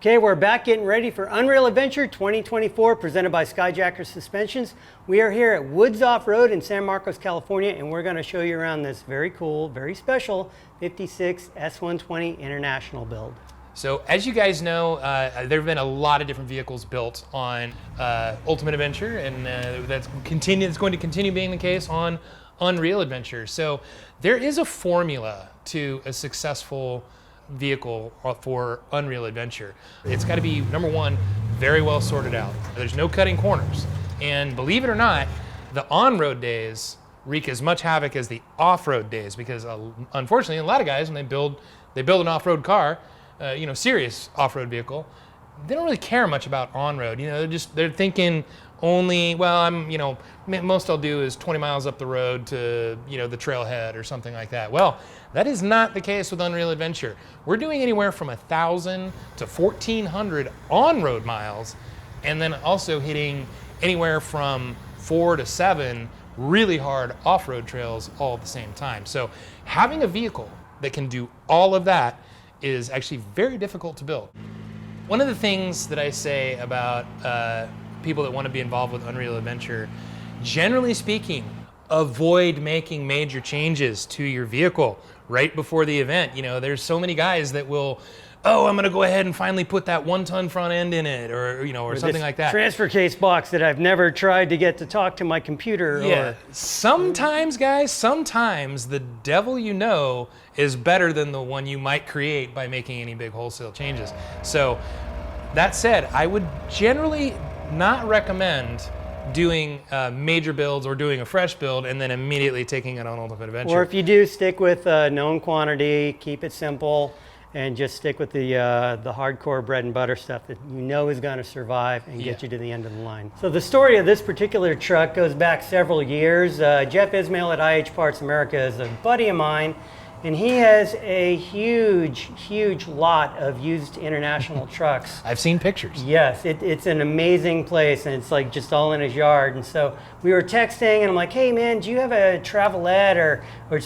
Okay, we're back getting ready for Unreal Adventure 2024 presented by Skyjacker Suspensions. We are here at Woods Off-Road in San Marcos, California, and we're going to show you around this very cool, very special 56 S120 International build. So as you guys know, there have been a lot of different vehicles built on Ultimate Adventure, and that's going to continue being the case on Unreal Adventure. So there is a formula to a successful vehicle for Unreal Adventure. It's got to be, number one, very well sorted out. There's no cutting corners. And believe it or not, the on-road days wreak as much havoc as the off-road days, because unfortunately, a lot of guys, when they build an off-road car, serious off-road vehicle, they don't really care much about on-road. They're thinking only, well, most I'll do is 20 miles up the road to, the trailhead or something like that. Well, that is not the case with Unreal Adventure. We're doing anywhere from 1,000 to 1,400 on-road miles, and then also hitting anywhere from 4 to 7 really hard off-road trails all at the same time. So having a vehicle that can do all of that is actually very difficult to build. One of the things that I say about people that want to be involved with Unreal Adventure, generally speaking, avoid making major changes to your vehicle right before the event. There's so many guys that will, I'm going to go ahead and finally put that 1-ton front end in it, or something like that. Transfer case box that I've never tried to get to talk to my computer. Yeah. Sometimes, guys, the devil is better than the one you might create by making any big wholesale changes. So that said, I would generally not recommend doing major builds or doing a fresh build and then immediately taking it on Ultimate Adventure. Or if you do, stick with known quantity, keep it simple, and just stick with the hardcore bread and butter stuff that is going to survive and get you to the end of the line. So the story of this particular truck goes back several years. Jeff Ismail at IH Parts America is a buddy of mine, and he has a huge lot of used International trucks. I've seen pictures. Yes, it's an amazing place, and it's like just all in his yard. And so we were texting, and I'm like, hey man, do you have a Travelette or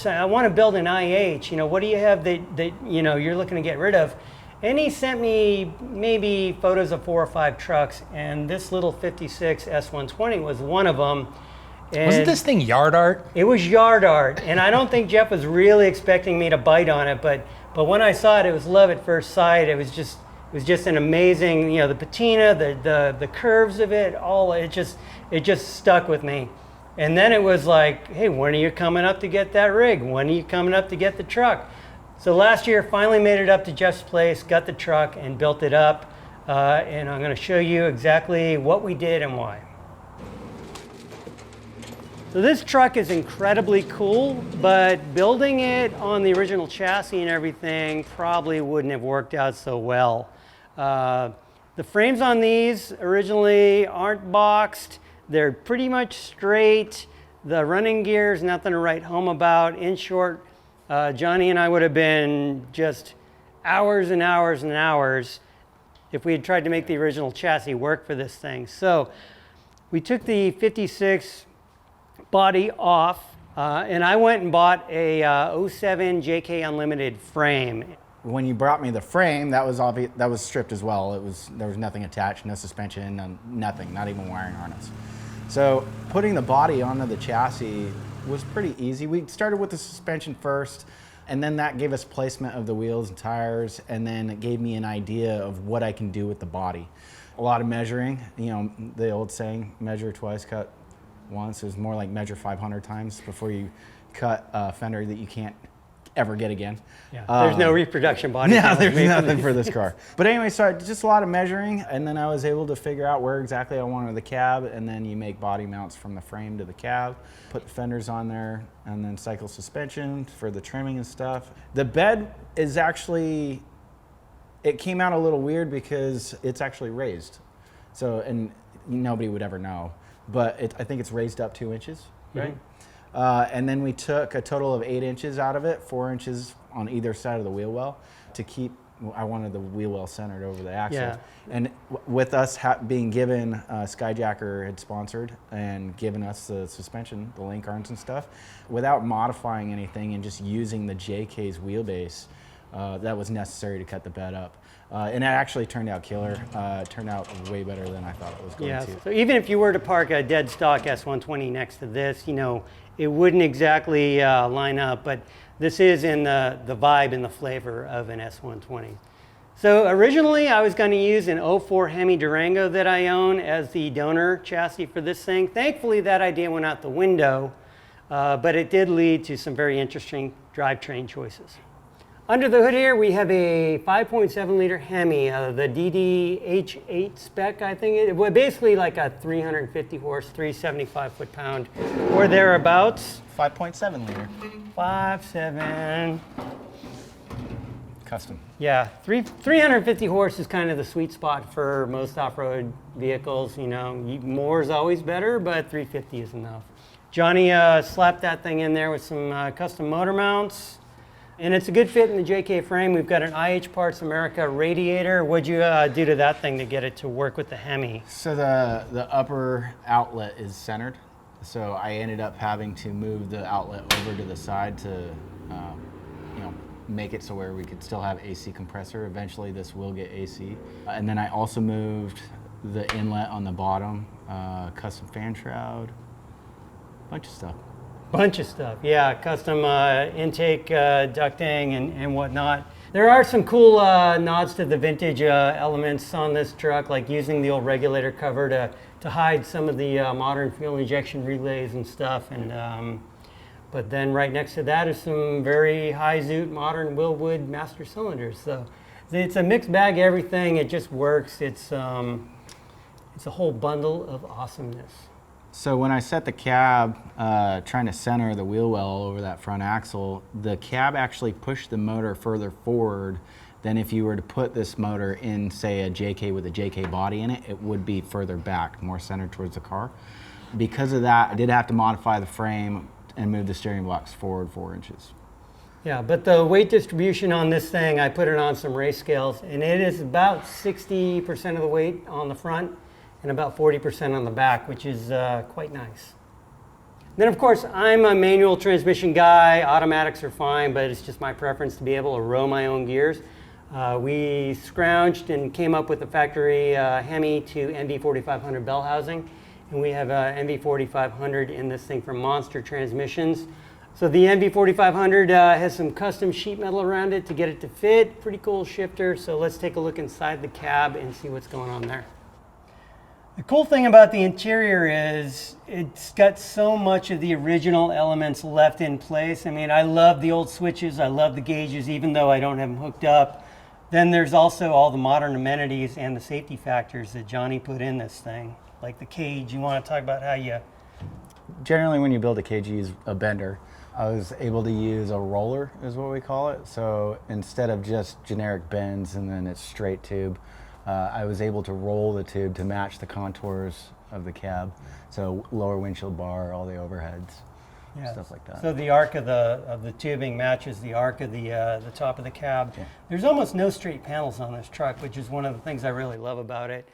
I want to build an IH? What do you have that you're looking to get rid of? And he sent me maybe photos of 4 or 5 trucks, and this little 56 S120 was one of them. And wasn't this thing yard art? It was yard art, and I don't think Jeff was really expecting me to bite on it, but when I saw it, it was love at first sight. It was just an amazing, the patina, the curves of it, it just stuck with me. And then it was like, hey, when are you coming up to get that rig? When are you coming up to get the truck? So last year, finally made it up to Jeff's place, got the truck, and built it up. And I'm going to show you exactly what we did and why. So this truck is incredibly cool, but building it on the original chassis and everything probably wouldn't have worked out so well. The frames on these originally aren't boxed. They're pretty much straight. The running gear is nothing to write home about. In short, Johnny and I would have been just hours and hours and hours if we had tried to make the original chassis work for this thing. So we took the 56 body off, and I went and bought a 07 JK Unlimited frame. When you brought me the frame, that was stripped as well. There was nothing attached, no suspension, nothing, not even wiring harness. So putting the body onto the chassis was pretty easy. We started with the suspension first, and then that gave us placement of the wheels and tires, and then it gave me an idea of what I can do with the body. A lot of measuring, the old saying, measure twice, cut once. Is more like measure 500 times before you cut a fender that you can't ever get again. Yeah, there's no reproduction body. Yeah, there's nothing for this car. But anyway, so just a lot of measuring, and then I was able to figure out where exactly I wanted the cab, and then you make body mounts from the frame to the cab, put the fenders on there, and then cycle suspension for the trimming and stuff. The bed is actually, it came out a little weird because it's actually raised. So, and nobody would ever know. But I think it's raised up 2 inches, right? Mm-hmm. And then we took a total of 8 inches out of it, 4 inches on either side of the wheel well to keep, I wanted the wheel well centered over the axle. Yeah. And with us being given, Skyjacker had sponsored and given us the suspension, the link arms and stuff, without modifying anything and just using the JK's wheelbase, that was necessary to cut the bed up. And it actually turned out killer. It turned out way better than I thought it was going to. So even if you were to park a dead stock S120 next to this, you know, it wouldn't exactly line up, but this is in the vibe and the flavor of an S120. So originally I was going to use an 04 Hemi Durango that I own as the donor chassis for this thing. Thankfully that idea went out the window, but it did lead to some very interesting drivetrain choices. Under the hood here we have a 5.7 liter Hemi, the DDH8 spec, I think it was basically like a 350 horse, 375 foot-pound or thereabouts. 5.7 liter. 5.7. Custom. Yeah, 350 horse is kind of the sweet spot for most off-road vehicles. You know, more is always better, but 350 is enough. Johnny slapped that thing in there with some custom motor mounts, and it's a good fit in the JK frame. We've got an IH Parts America radiator. What'd you do to that thing to get it to work with the Hemi? So the upper outlet is centered, so I ended up having to move the outlet over to the side to, you know, make it so where we could still have AC compressor. Eventually this will get AC. And then I also moved the inlet on the bottom, custom fan shroud, bunch of stuff. Bunch of stuff, yeah, custom intake ducting and whatnot. There are some cool nods to the vintage elements on this truck, like using the old regulator cover to hide some of the modern fuel injection relays and stuff. And but then right next to that is some very high zoot modern Willwood master cylinders. So it's a mixed bag of everything. It just works. It's a whole bundle of awesomeness. So when I set the cab, trying to center the wheel well over that front axle, the cab actually pushed the motor further forward than if you were to put this motor in, say, a JK with a JK body in it. It would be further back, more centered towards the car. Because of that, I did have to modify the frame and move the steering blocks forward 4 inches. Yeah, but the weight distribution on this thing, I put it on some race scales, and it is about 60% of the weight on the front and about 40% on the back, which is quite nice. Then of course, I'm a manual transmission guy. Automatics are fine, but it's just my preference to be able to row my own gears. We scrounged and came up with the factory Hemi to MV4500 bell housing. And we have a MV4500 in this thing from Monster Transmissions. So the MV4500 has some custom sheet metal around it to get it to fit. Pretty cool shifter. So let's take a look inside the cab and see what's going on there. The cool thing about the interior is it's got so much of the original elements left in place. I mean, I love the old switches. I love the gauges, even though I don't have them hooked up. Then there's also all the modern amenities and the safety factors that Johnny put in this thing. Like the cage. You want to talk about how you... Generally when you build a cage, you use a bender. I was able to use a roller, is what we call it. So instead of just generic bends and then it's straight tube, I was able to roll the tube to match the contours of the cab. So lower windshield bar, all the overheads, stuff like that. So the arc of the tubing matches the arc of the top of the cab. Yeah. There's almost no straight panels on this truck, which is one of the things I really love about it.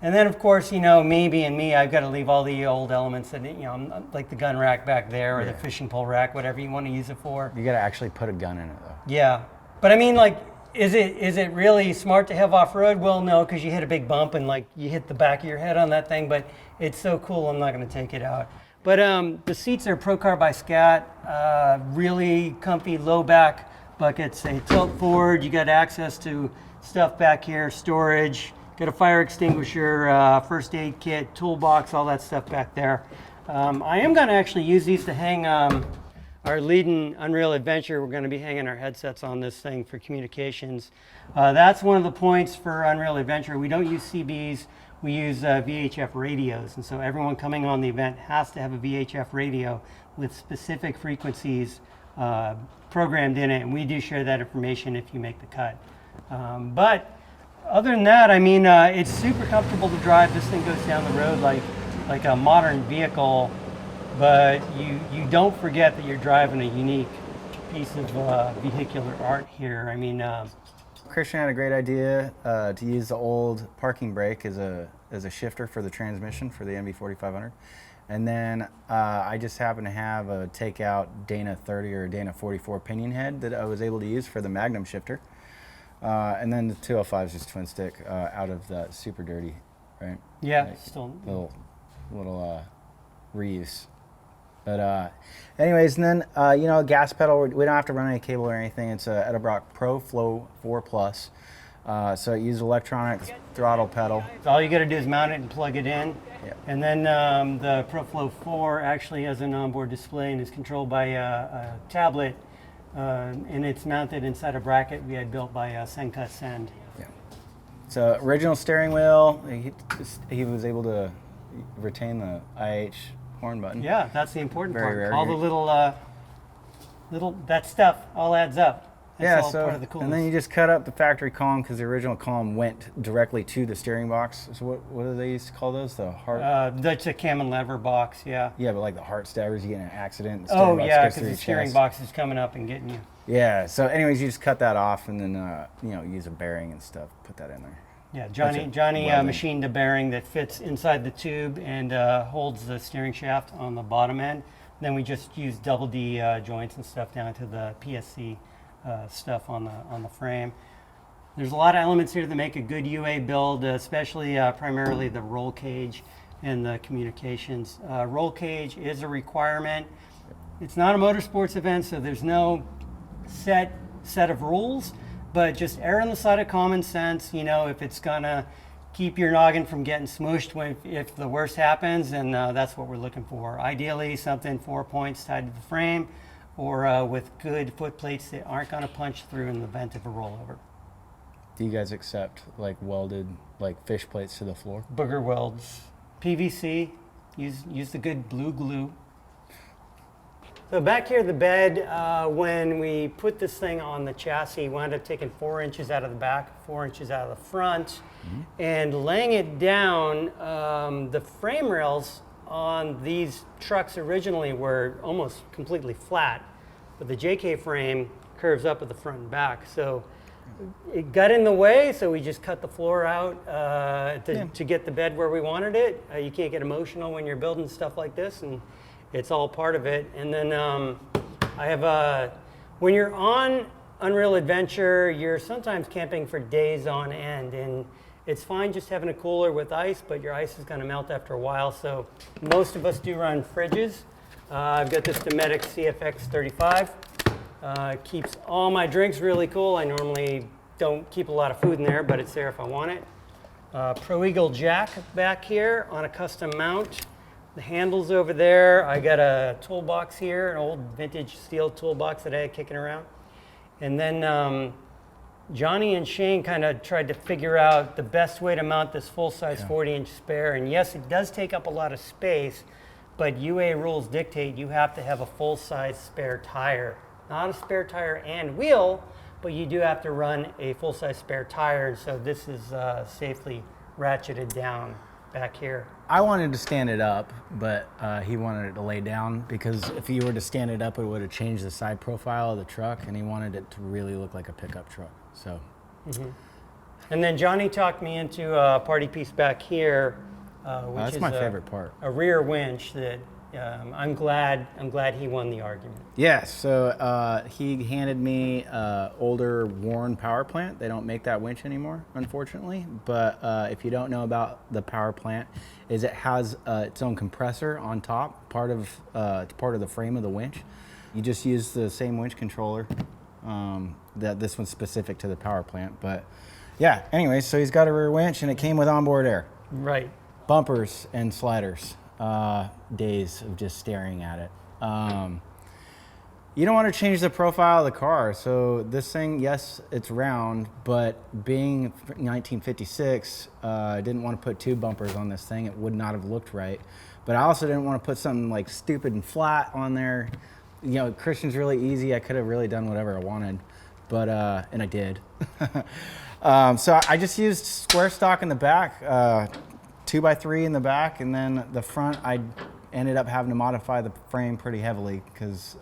And then, of course, you know, me being me, I've got to leave all the old elements that, you know, like the gun rack back there or the fishing pole rack, whatever you want to use it for. You got to actually put a gun in it, though. Yeah. But I mean, like, is it really smart to have off-road? Well, no, because you hit a big bump and, like, you hit the back of your head on that thing. But it's so cool, I'm not going to take it out. But the seats are Procar by Scat, really comfy low back buckets. They tilt forward. You got access to stuff back here, storage. Got a fire extinguisher, first aid kit, toolbox, all that stuff back there. I am going to actually use these to hang our leading Unreal Adventure. We're going to be hanging our headsets on this thing for communications. That's one of the points for Unreal Adventure. We don't use CBs, we use VHF radios. And so everyone coming on the event has to have a VHF radio with specific frequencies programmed in it. And we do share that information if you make the cut. But other than that, I mean, it's super comfortable to drive. This thing goes down the road like a modern vehicle, but you don't forget that you're driving a unique piece of vehicular art here. I mean, Christian had a great idea to use the old parking brake as a shifter for the transmission for the MV4500. And then I just happen to have a takeout Dana 30 or Dana 44 pinion head that I was able to use for the Magnum shifter. And then the 205 is just twin stick out of the Super Dirty, right? Yeah, Like, still. little reuse. But anyways, and then gas pedal. We don't have to run any cable or anything. It's a Edelbrock Pro Flow 4 Plus. So it uses electronic throttle pedal. So all you got to do is mount it and plug it in. Yeah. And then the ProFlow 4 actually has an onboard display and is controlled by a tablet. And it's mounted inside a bracket we had built by Senka Send. Yeah. So original steering wheel. He was able to retain the IH horn button. Yeah, that's the important Very part. rare. All the little that stuff all adds up. That's all part of the coolness. And then you just cut up the factory column because the original column went directly to the steering box. So what do they used to call those? The heart? That's a cam and lever box, yeah. Yeah, but like the heart stabbers, you get in an accident. The Oh steering box yeah, goes because through the your steering chest. box is coming up and getting you. Yeah. So anyways, you just cut that off and then use a bearing and stuff. Put that in there. Yeah, Johnny welding. machined a bearing that fits inside the tube and holds the steering shaft on the bottom end. Then we just use double D joints and stuff down to the PSC stuff on the frame. There's a lot of elements here that make a good UA build, especially primarily the roll cage and the communications. Roll cage is a requirement. It's not a motorsports event, so there's no set of rules. But just err on the side of common sense. If it's gonna keep your noggin from getting smooshed if the worst happens, and that's what we're looking for. Ideally, something 4 points tied to the frame, or with good foot plates that aren't gonna punch through in the event of a rollover. Do you guys accept like welded fish plates to the floor? Booger welds, PVC. Use the good blue glue. So back here, the bed, when we put this thing on the chassis, we wound up taking 4 inches out of the back, 4 inches out of the front, and laying it down. The frame rails on these trucks originally were almost completely flat, but the JK frame curves up at the front and back. So it got in the way, so we just cut the floor out to get the bed where we wanted it. You can't get emotional when you're building stuff like this, and it's all part of it. And then I have when you're on Unreal Adventure, you're sometimes camping for days on end, and it's fine just having a cooler with ice, but your ice is going to melt after a while. So most of us do run fridges. I've got this Dometic CFX 35. Keeps all my drinks really cool. I normally don't keep a lot of food in there, but it's there if I want it. Pro Eagle jack back here on a custom mount. The handles over there. I got a toolbox here, an old vintage steel toolbox that I had kicking around. And then Johnny and Shane kind of tried to figure out the best way to mount this full-size 40-inch spare. And yes, it does take up a lot of space, but UA rules dictate you have to have a full-size spare tire. Not a spare tire and wheel, but you do have to run a full-size spare tire. So this is safely ratcheted down back here. I wanted to stand it up, but he wanted it to lay down because if you were to stand it up, it would have changed the side profile of the truck, and he wanted it to really look like a pickup truck. So, And then Johnny talked me into a party piece back here, which that's is my favorite part. A rear winch that I'm glad he won the argument. Yeah, so he handed me older Warren power plant. They don't make that winch anymore, unfortunately. But if you don't know about the power plant, is it has its own compressor on top, part of the frame of the winch. You just use the same winch controller. That this one's specific to the power plant. But yeah, anyway, so he's got a rear winch, and it came with onboard air. Right. Bumpers and sliders. Days of just staring at it. You don't want to change the profile of the car. So this thing, yes, it's round, but being 1956, I didn't want to put 2 bumpers on this thing. It would not have looked right. But I also didn't want to put something like stupid and flat on there. Christian's really easy. I could have really done whatever I wanted, but and I did. So I just used square stock in the back. 2x3 in the back, and then the front I ended up having to modify the frame pretty heavily because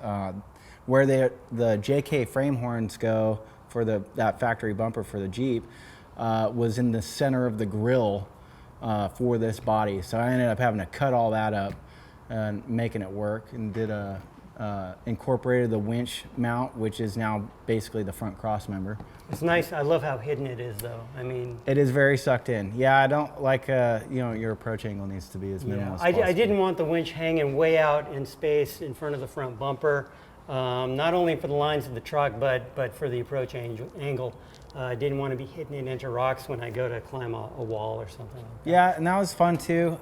where the JK frame horns go for that factory bumper for the Jeep was in the center of the grill for this body. So I ended up having to cut all that up and making it work, and did a incorporated the winch mount, which is now basically the front cross member. It's nice. I love how hidden it is, though. I mean, it is very sucked in. Yeah, I don't like, your approach angle needs to be as minimal as possible. I didn't want the winch hanging way out in space in front of the front bumper, not only for the lines of the truck, but for the approach angle. I didn't want to be hitting it into rocks when I go to climb a wall or something like that. Yeah, and that was fun too.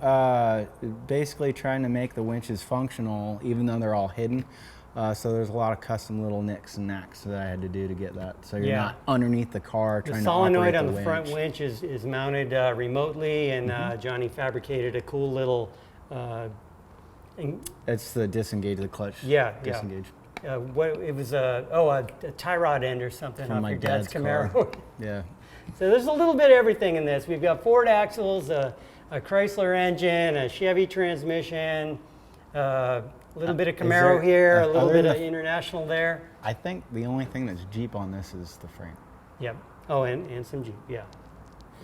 Basically trying to make the winches functional, even though they're all hidden. So there's a lot of custom little nicks and knacks that I had to do to get that. So you're not underneath the car trying to operate the winch. The solenoid on the front winch is mounted remotely, and Johnny fabricated a cool little... it's the disengage, the clutch disengage. It was a tie rod end or something From off my your dad's car. Camaro. Yeah. So there's a little bit of everything in this. We've got Ford axles, a Chrysler engine, a Chevy transmission, a little bit of Camaro here, a little bit of International there. I think the only thing that's Jeep on this is the frame. Yep. Oh, and some Jeep, yeah.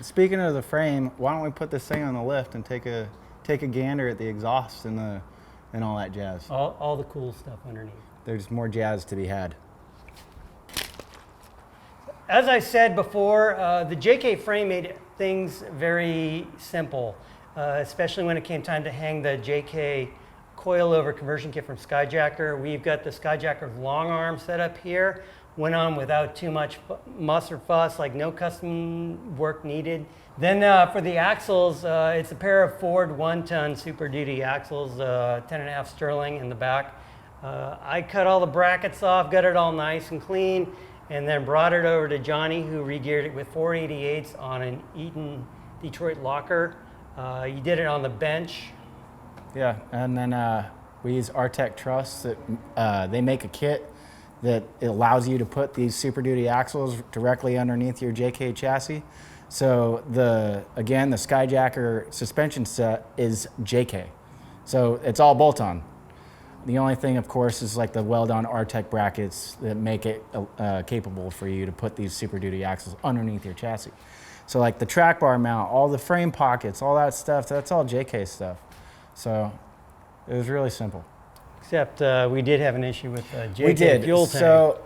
Speaking of the frame, why don't we put this thing on the lift and take a gander at the exhaust and all that jazz. All the cool stuff underneath. There's more jazz to be had. As I said before, the JK frame made things very simple, especially when it came time to hang the JK coilover conversion kit from Skyjacker. We've got the Skyjacker's long arm set up here. Went on without too much muss or fuss, like no custom work needed. Then for the axles, it's a pair of Ford 1-ton Super Duty axles, 10.5 Sterling in the back. I cut all the brackets off, got it all nice and clean, and then brought it over to Johnny, who regeared it with 488s on an Eaton Detroit locker. He did it on the bench. Yeah, and then we use Artec Truss. They make a kit that it allows you to put these Super Duty axles directly underneath your JK chassis. So the Skyjacker suspension set is JK. So it's all bolt-on. The only thing, of course, is like the well-done Artec brackets that make it capable for you to put these Super Duty axles underneath your chassis. So like the track bar mount, all the frame pockets, all that stuff, that's all JK stuff. So it was really simple. Except we did have an issue with JK fuel tank. So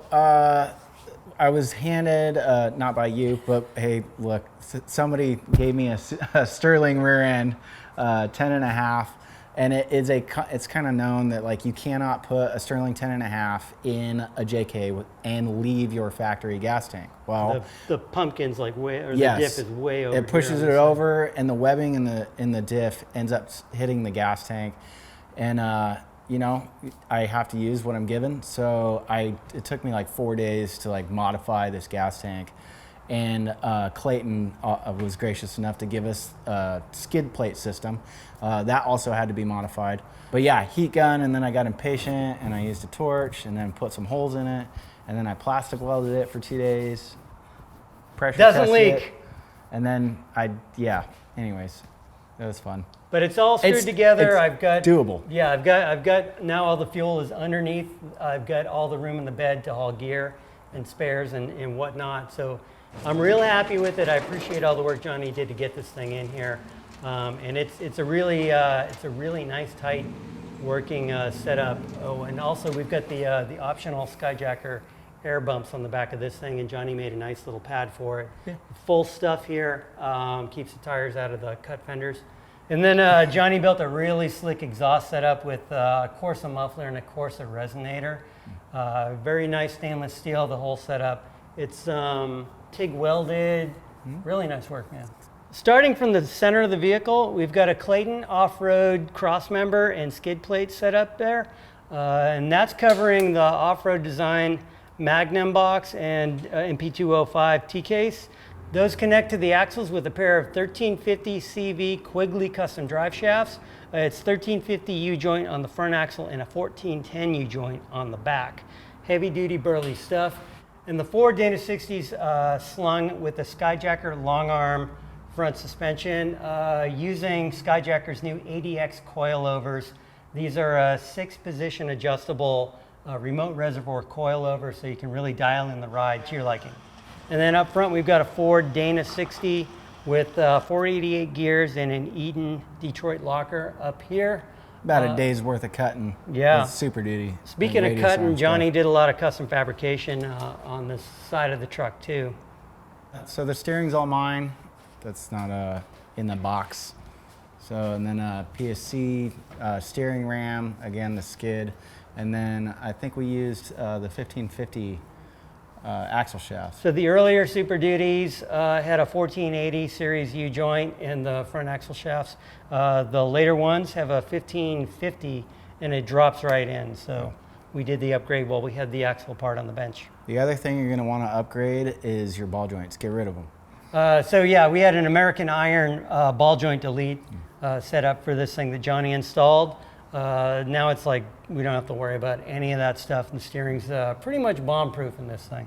I was handed, not by you, but hey, look, somebody gave me a Sterling rear end, 10.5, and it's kind of known that like you cannot put a Sterling 10.5 in a JK and leave your factory gas tank. Well, the pumpkin's like way, or yes, the diff is way over. It pushes it over, and the webbing in the diff ends up hitting the gas tank, and you know, I have to use what I'm given. So it took me like 4 days to like modify this gas tank. And Clayton was gracious enough to give us a skid plate system. That also had to be modified. But yeah, heat gun, and then I got impatient and I used a torch and then put some holes in it. And then I plastic welded it for 2 days. Pressure Doesn't tested leak. it, and then anyways, it was fun. But it's all screwed together. I've got doable. Yeah, I've got now all the fuel is underneath. I've got all the room in the bed to haul gear and spares and whatnot. So I'm real happy with it. I appreciate all the work Johnny did to get this thing in here. And it's a really nice, tight working setup. Oh, and also we've got the optional Skyjacker air bumps on the back of this thing, and Johnny made a nice little pad for it. Yeah. Full stuff here, keeps the tires out of the cut fenders. And then Johnny built a really slick exhaust setup with a Corsa muffler and a Corsa resonator. Very nice stainless steel, the whole setup. It's TIG welded, really nice work, man. Starting from the center of the vehicle, we've got a Clayton off-road crossmember and skid plate set up there. And that's covering the Offroad Design Magnum box and MP205 T-case. Those connect to the axles with a pair of 1350 CV Quigley custom drive shafts. It's 1350 U-joint on the front axle and a 1410 U-joint on the back. Heavy duty burly stuff. And the Ford Dana 60s slung with a Skyjacker long arm front suspension using Skyjacker's new ADX coilovers. These are 6-position adjustable remote reservoir coilover, so you can really dial in the ride to your liking. And then up front, we've got a Ford Dana 60 with 488 gears and an Eaton Detroit locker up here. About a day's worth of cutting. Yeah. With Super Duty. Speaking and of radius cutting, arm Johnny stuff. did a lot of custom fabrication on the side of the truck too. So the steering's all mine. That's not in the box. So, and then PSC steering ram, again the skid. And then I think we used the 1550 axle shaft. So the earlier Super Duties had a 1480 Series U joint in the front axle shafts. The later ones have a 1550 and it drops right in. So we did the upgrade while we had the axle part on the bench. The other thing you're going to want to upgrade is your ball joints. Get rid of them. So yeah, we had an American Iron ball joint delete set up for this thing that Johnny installed. Now it's like we don't have to worry about any of that stuff. The steering's pretty much bomb-proof in this thing.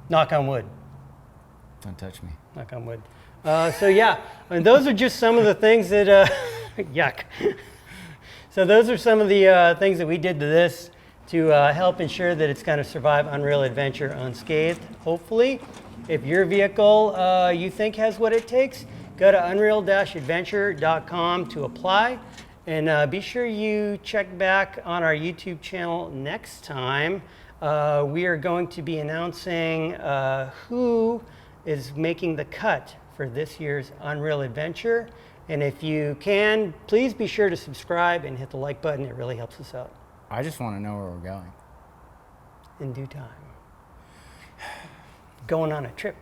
Knock on wood. Don't touch me. Knock on wood. So yeah, and those are just some of the things that, yuck. So those are some of the things that we did to this to help ensure that it's going to survive Unreal Adventure unscathed, hopefully. If your vehicle you think has what it takes, go to unreal-adventure.com to apply. And be sure you check back on our YouTube channel next time. We are going to be announcing who is making the cut for this year's Unreal Adventure. And if you can, please be sure to subscribe and hit the like button. It really helps us out. I just want to know where we're going. In due time. Going on a trip.